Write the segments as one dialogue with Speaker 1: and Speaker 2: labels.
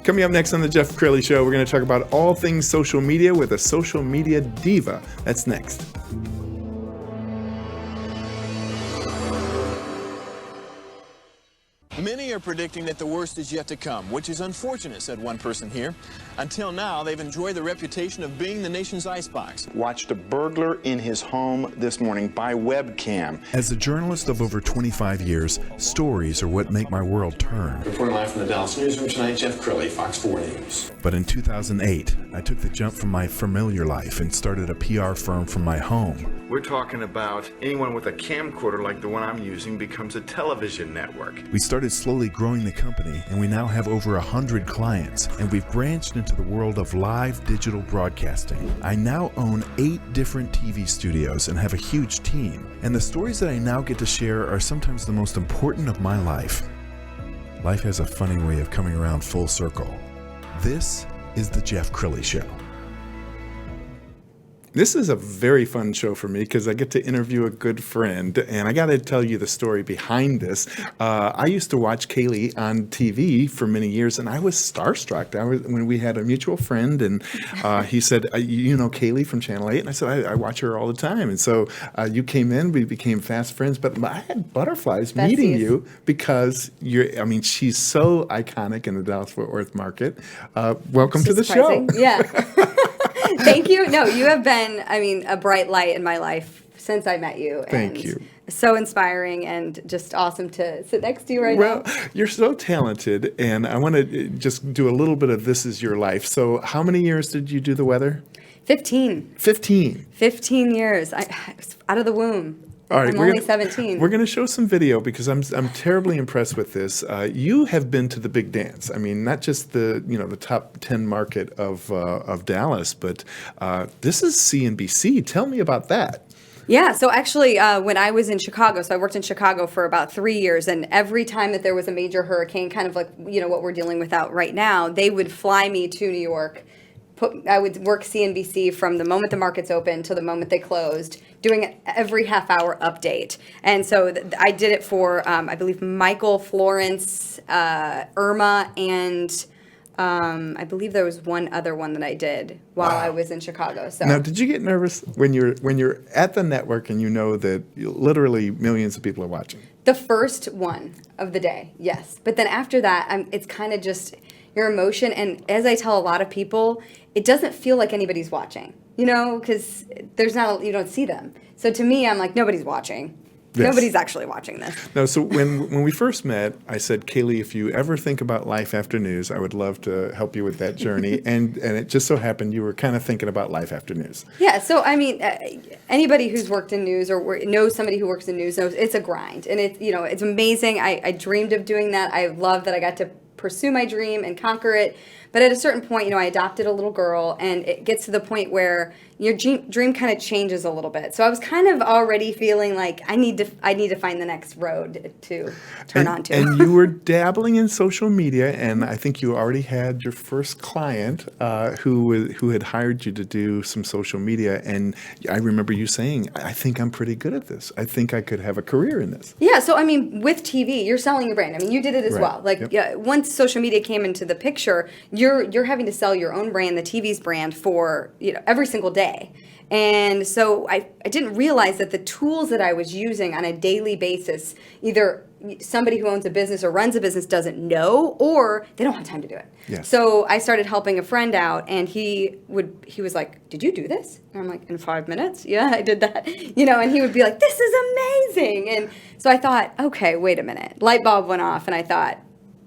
Speaker 1: Coming up next on the Jeff Crilley Show, we're going to talk about all things social media with a social media diva. That's next.
Speaker 2: Many are predicting that the worst is yet to come, which is unfortunate, said one person here. Until now, they've enjoyed the reputation of being the nation's icebox.
Speaker 3: Watched a burglar in his home this morning by webcam.
Speaker 4: As a journalist of over 25 years, stories are what make my world turn.
Speaker 5: Reporting live from the Dallas newsroom tonight, Jeff Crilley, Fox 4 News.
Speaker 4: But in 2008, I took the jump from my familiar life and started a PR firm from my home.
Speaker 3: We're talking about anyone with a camcorder like the one I'm using becomes a television network.
Speaker 4: We started slowly growing the company, and we now have over 100 clients, and we've branched into the world of live digital broadcasting. I now own 8 different TV studios and have a huge team, and the stories that I now get to share are sometimes the most important of my life. Life has a funny way of coming around full circle. This is the Jeff Crilley Show.
Speaker 1: This is a very fun show for me because I get to interview a good friend, and I got to tell you the story behind this. I used to watch Kaylee on TV for many years, and I was starstruck. When we had a mutual friend, and he said, you know Kaylee from Channel 8? And I said, I watch her all the time. And so you came in, we became fast friends, but I had butterflies meeting you because she's so iconic in the Dallas-Fort Worth market. Welcome to the show.
Speaker 6: Yeah. Thank you. No, you have been, a bright light in my life since I met you.
Speaker 1: Thank you.
Speaker 6: So inspiring and just awesome to sit next to you right now.
Speaker 1: Well, you're so talented, and I want to just do a little bit of This Is Your Life. So how many years did you do the weather?
Speaker 6: 15.
Speaker 1: 15.
Speaker 6: 15 years. I was out of the womb.
Speaker 1: All right,
Speaker 6: I'm only 17.
Speaker 1: We're going to show some video because I'm terribly impressed with this. You have been to the big dance. I mean, not just the top 10 market of Dallas, but this is CNBC. Tell me about that.
Speaker 6: Yeah, so actually when I was in Chicago, so I worked in Chicago for about 3 years, and every time that there was a major hurricane, kind of like what we're dealing with out right now, they would fly me to New York. I would work CNBC from the moment the markets opened to the moment they closed, doing every half-hour update. And so I did it for, I believe, Michael, Florence, Irma, and I believe there was one other one that I did while I was in Chicago. So
Speaker 1: now, did you get nervous when you're at the network and you know that literally millions of people are watching?
Speaker 6: The first one of the day, yes. But then after that, it's kind of just your emotion. And as I tell a lot of people, it doesn't feel like anybody's watching, because you don't see them. So to me, I'm like, nobody's watching. Yes. Nobody's actually watching this.
Speaker 1: No, so when we first met, I said, Kaylee, if you ever think about life after news, I would love to help you with that journey. and it just so happened you were kind of thinking about life after news.
Speaker 6: Yeah, so anybody who's worked in news or knows somebody who works in news knows it's a grind. And it's amazing. I dreamed of doing that. I love that I got to pursue my dream and conquer it. But at a certain point, I adopted a little girl, and it gets to the point where your dream kind of changes a little bit. So I was kind of already feeling like I need to find the next road to turn onto.
Speaker 1: And you were dabbling in social media, and I think you already had your first client who had hired you to do some social media. And I remember you saying, I think I'm pretty good at this. I think I could have a career in this.
Speaker 6: Yeah, so with TV, you're selling your brand. You did it as well. Once social media came into the picture, you're having to sell your own brand, the TV's brand, for every single day. And so I didn't realize that the tools that I was using on a daily basis, either somebody who owns a business or runs a business doesn't know, or they don't have time to do it.
Speaker 1: Yes.
Speaker 6: So I started helping a friend out, and he was like, did you do this? And I'm like, in 5 minutes? Yeah, I did that. And he would be like, this is amazing. And so I thought, okay, wait a minute. Light bulb went off, and I thought,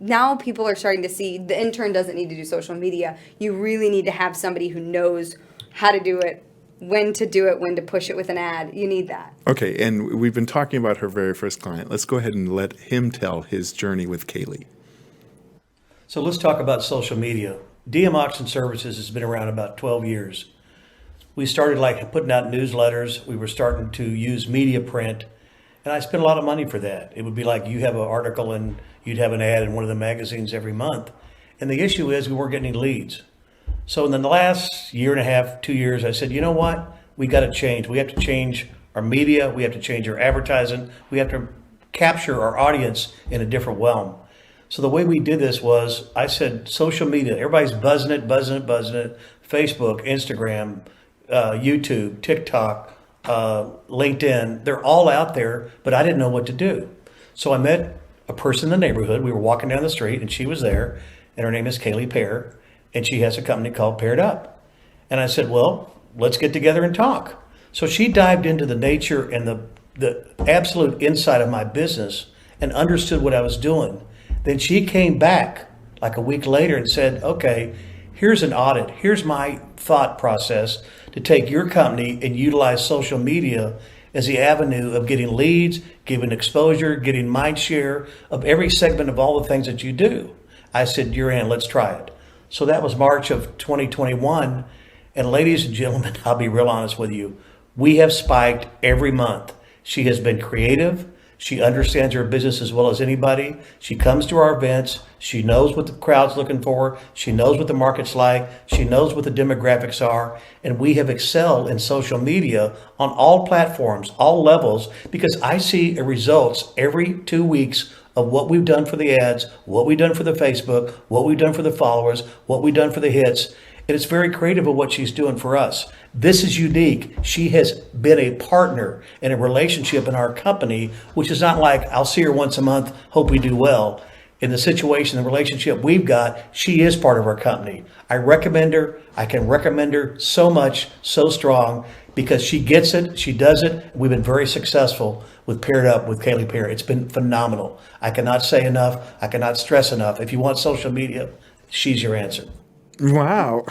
Speaker 6: now people are starting to see the intern doesn't need to do social media. You really need to have somebody who knows how to do it, when to do it, when to push it with an ad. You need that.
Speaker 1: Okay, and we've been talking about her very first client. Let's go ahead and let him tell his journey with Kaylee.
Speaker 7: So let's talk about social media. DM Auction Services has been around about 12 years. We started putting out newsletters. We were starting to use media print, and I spent a lot of money for that. It would be like you have an article and you'd have an ad in one of the magazines every month. And the issue is we weren't getting any leads. So in the last year and a half, 2 years, I said, you know what? We got to change. We have to change our media. We have to change our advertising. We have to capture our audience in a different realm. So the way we did this was, I said, social media, everybody's buzzing it. Facebook, Instagram, YouTube, TikTok, LinkedIn, they're all out there, but I didn't know what to do. So I met a person in the neighborhood. We were walking down the street and she was there, and her name is Kaylee Pear, and she has a company called Paired Up. And I said, well, let's get together and talk. So she dived into the nature and the absolute inside of my business and understood what I was doing. Then she came back like a week later and said, okay, here's an audit. Here's my thought process to take your company and utilize social media as the avenue of getting leads, giving exposure, getting mind share of every segment of all the things that you do. I said, you're in, let's try it. So that was March of 2021. And ladies and gentlemen, I'll be real honest with you. We have spiked every month. She has been creative. She understands her business as well as anybody. She comes to our events. She knows what the crowd's looking for. She knows what the market's like. She knows what the demographics are. And we have excelled in social media on all platforms, all levels, because I see results every 2 weeks of what we've done for the ads, what we've done for the Facebook, what we've done for the followers, what we've done for the hits. And it's very creative of what she's doing for us. This is unique. She has been a partner in a relationship in our company, which is not like I'll see her once a month, hope we do well. In the situation, the relationship we've got, she is part of our company. I recommend her. I can recommend her so much, so strong, because she gets it. She does it. We've been very successful with Paired Up with Kaylee Pear. It's been phenomenal. I cannot say enough. I cannot stress enough. If you want social media, she's your answer.
Speaker 1: Wow.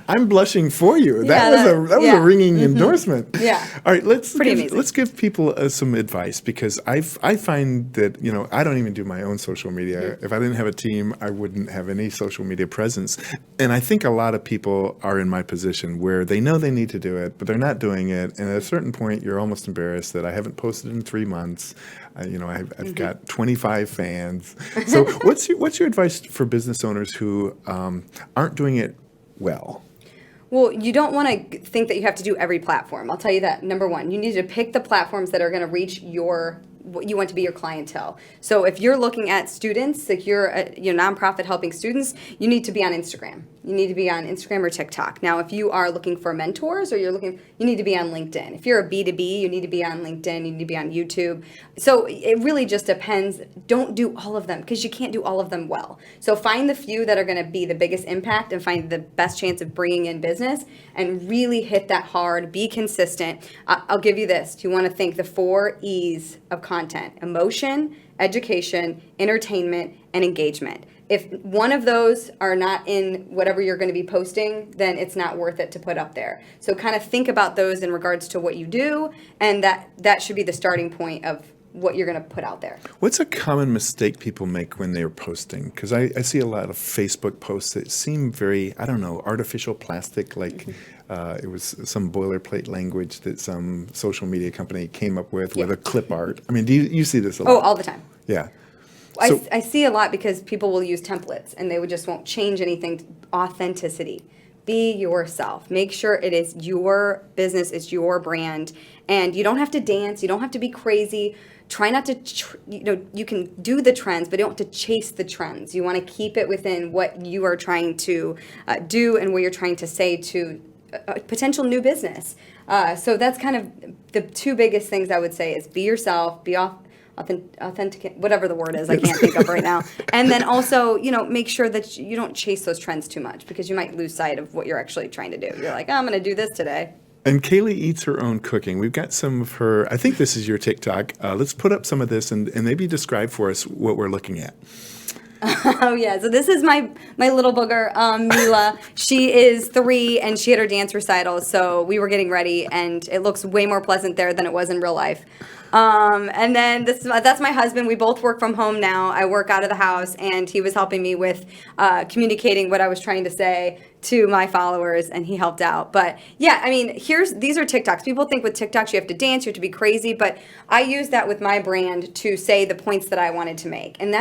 Speaker 1: I'm blushing for you.
Speaker 6: Yeah,
Speaker 1: that was a ringing endorsement.
Speaker 6: Yeah.
Speaker 1: All right, let's
Speaker 6: Amazing.
Speaker 1: give people some advice, because I find that, I don't even do my own social media. If I didn't have a team, I wouldn't have any social media presence. And I think a lot of people are in my position where they know they need to do it, but they're not doing it. And at a certain point, you're almost embarrassed that I haven't posted in 3 months. I've got 25 fans. So what's your advice for business owners who aren't doing it well?
Speaker 6: Well, you don't want to think that you have to do every platform. I'll tell you that. Number one, you need to pick the platforms that are going to reach what you want to be your clientele. So if you're looking at students, like you're a nonprofit helping students, you need to be on Instagram. You need to be on Instagram or TikTok. Now, if you are looking for mentors or you need to be on LinkedIn. If you're a B2B, you need to be on LinkedIn, you need to be on YouTube. So it really just depends. Don't do all of them because you can't do all of them well. So find the few that are going to be the biggest impact and find the best chance of bringing in business and really hit that hard, be consistent. I'll give you this. Do you want to think the 4 E's of content: emotion, education, entertainment, and engagement. If one of those are not in whatever you're going to be posting, then it's not worth it to put up there. So kind of think about those in regards to what you do, and that should be the starting point of what you're going to put out there. What's
Speaker 1: a common mistake people make when they're posting? Because I see a lot of Facebook posts that seem very, artificial plastic, like it was some boilerplate language that some social media company came up with a clip art. I mean, do you see this a lot?
Speaker 6: Oh, all the time.
Speaker 1: Yeah.
Speaker 6: So, I see a lot because people will use templates and they just won't change anything. Authenticity. Be yourself. Make sure it is your business, it's your brand. And you don't have to dance. You don't have to be crazy. Try not to, you can do the trends, but you don't have to chase the trends. You want to keep it within what you are trying to do and what you're trying to say to a potential new business. So that's kind of the 2 biggest things I would say is be yourself, be authentic, whatever the word is, I can't think of right now. And then also, make sure that you don't chase those trends too much because you might lose sight of what you're actually trying to do. You're like, I'm going to do this today.
Speaker 1: And Kaylee eats her own cooking. We've got some of her, I think this is your TikTok. Let's put up some of this and maybe describe for us what we're looking at.
Speaker 6: Oh, yeah. So this is my little booger, Mila. She is 3, and she had her dance recital. So we were getting ready, and it looks way more pleasant there than it was in real life. And then that's my husband. We both work from home now. I work out of the house, and he was helping me with communicating what I was trying to say to my followers, and he helped out. But yeah, I mean, these are TikToks. People think with TikToks you have to dance, you have to be crazy, but I use that with my brand to say the points that I wanted to make. And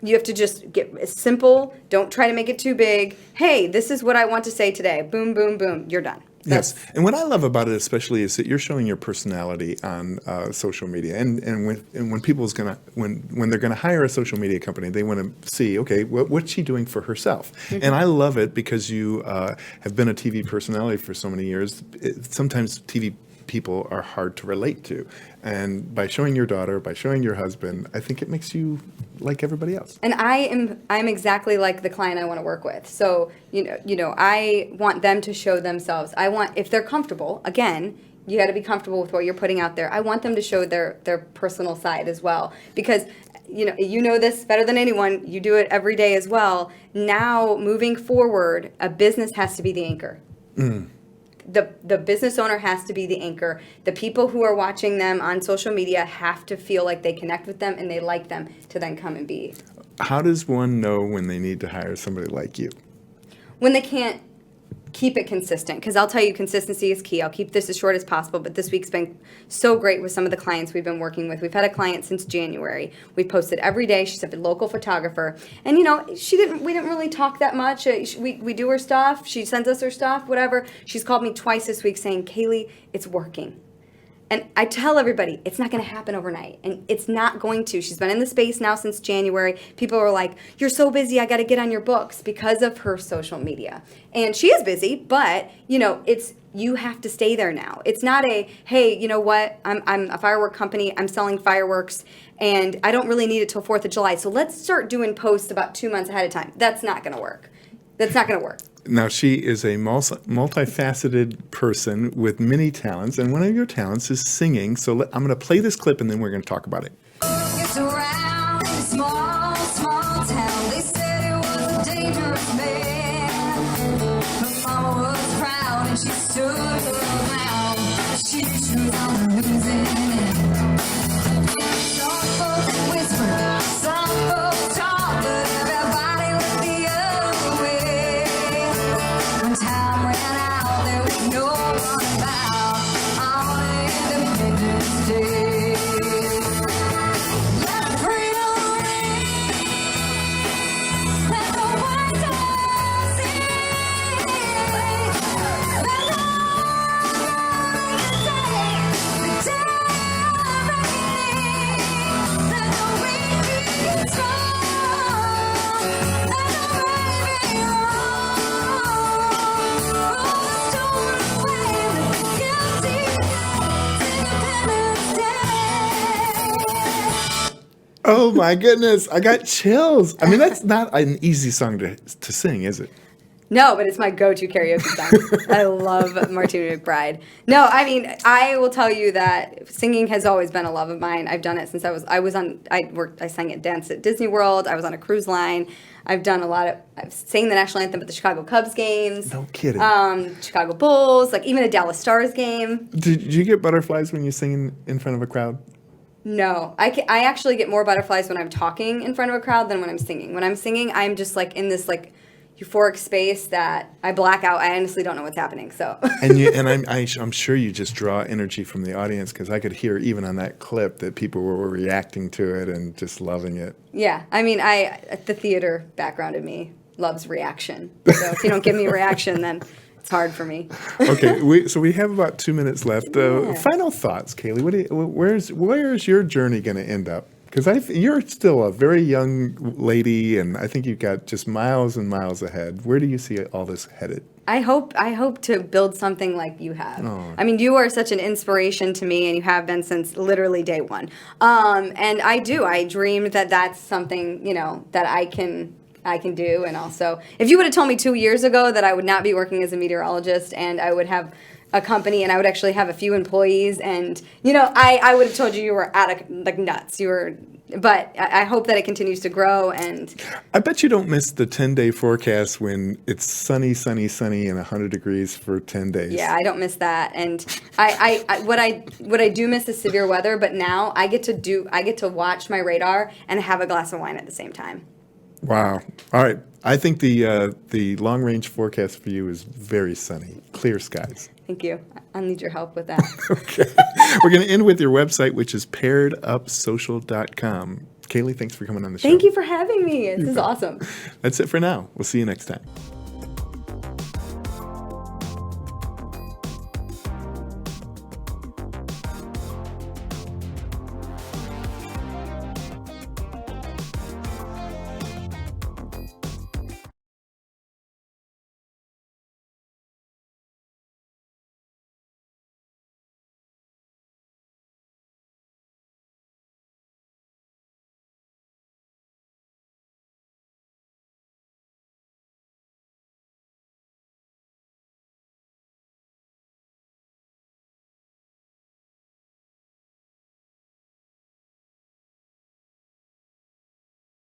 Speaker 6: you have to just get simple. Don't try to make it too big. Hey, this is what I want to say today. Boom, boom, boom. You're done.
Speaker 1: Yes, and what I love about it especially is that you're showing your personality on social media, and when people's when they're gonna hire a social media company, they want to see, okay, what's she doing for herself? And I love it because you have been a TV personality for so many years. Sometimes TV people are hard to relate to, and by showing your daughter, by showing your husband, I think it makes you like everybody else.
Speaker 6: And I'm exactly like the client I want to work with. So I want them to show themselves. I want, if they're comfortable, again, you got to be comfortable with what you're putting out there. I want them to show their personal side as well, because you know this better than anyone. You do it every day as well. Now, moving forward, a business has to be the anchor. The business owner has to be the anchor. The people who are watching them on social media have to feel like they connect with them and they like them to then come and be.
Speaker 1: How does one know when they need to hire somebody like you?
Speaker 6: When they can't keep it consistent, because I'll tell you, consistency is key. I'll keep this as short as possible, but this week's been so great with some of the clients we've been working with. We've had a client since January. We've posted every day. She's a local photographer, and we didn't really talk that much. We do her stuff. She sends us her stuff, whatever. She's called me twice this week saying, Kaylee, it's working. And I tell everybody, it's not going to happen overnight. And it's not going to. She's been in the space now since January. People are like, you're so busy, I got to get on your books, because of her social media. And she is busy, but, you have to stay there now. It's not hey, you know what, I'm a firework company, I'm selling fireworks, and I don't really need it till 4th of July. So let's start doing posts about 2 months ahead of time. That's not going to work. Now,
Speaker 1: she is a multifaceted person with many talents, and one of your talents is singing. So I'm going to play this clip, and then we're going to talk about it.
Speaker 8: It's around a small, small town. They said it was a dangerous man. Her mama was proud, and she stood her ground. She was on the losing end. Some folks whispered, some folks talked, but everybody went the other way. When time ran out, there was no one about on Independence Day. Let freedom ring, let the white dove sing. Let love ring the day of reckoning. Let the weak be strong, let the brave be wrong. Roll the storm away with the guilty. Independence Day.
Speaker 1: Oh my goodness, I got chills. I mean, that's not an easy song to sing, is it?
Speaker 6: No, but it's my go-to karaoke song. I love Martina McBride. No, I mean, I will tell you that singing has always been a love of mine. I've done it since I sang at dance at Disney World. I was on a cruise line. I've sang the national anthem at the Chicago Cubs games.
Speaker 1: No kidding.
Speaker 6: Chicago Bulls, like even a Dallas Stars game.
Speaker 1: Did you get butterflies when you sing in front of a crowd?
Speaker 6: No, I actually get more butterflies when I'm talking in front of a crowd than when I'm singing. When I'm singing, I'm just like in this like euphoric space that I black out. I honestly don't know what's happening. So.
Speaker 1: I'm sure you just draw energy from the audience, because I could hear even on that clip that people were reacting to it and just loving it.
Speaker 6: Yeah, I mean, the theater background in me loves reaction. So if you don't give me a reaction, then it's hard for me.
Speaker 1: Okay, we have about 2 minutes left. Final thoughts, Kaylee. Where's your journey going to end up? Because you're still a very young lady, and I think you've got just miles and miles ahead. Where do you see all this headed?
Speaker 6: I hope to build something like you have.
Speaker 1: Oh.
Speaker 6: I mean, you are such an inspiration to me, and you have been since literally day one. And I dreamed that that's something, that I can do. And also, if you would have told me 2 years ago that I would not be working as a meteorologist and I would have a company and I would actually have a few employees, and I would have told you were out of like nuts. But I hope that it continues to grow. And
Speaker 1: I bet you don't miss the 10-day forecast when it's sunny, sunny, sunny, and 100 degrees for 10 days.
Speaker 6: Yeah, I don't miss that. And what I do miss is severe weather. But now I get to watch my radar and have a glass of wine at the same time.
Speaker 1: Wow. All right. I think the long-range forecast for you is very sunny, clear skies.
Speaker 6: Thank you. I'll need your help with that.
Speaker 1: Okay. We're going to end with your website, which is pairedupsocial.com. Kaylee, thanks for coming on the show.
Speaker 6: Thank you for having me. This is awesome.
Speaker 1: That's it for now. We'll see you next time.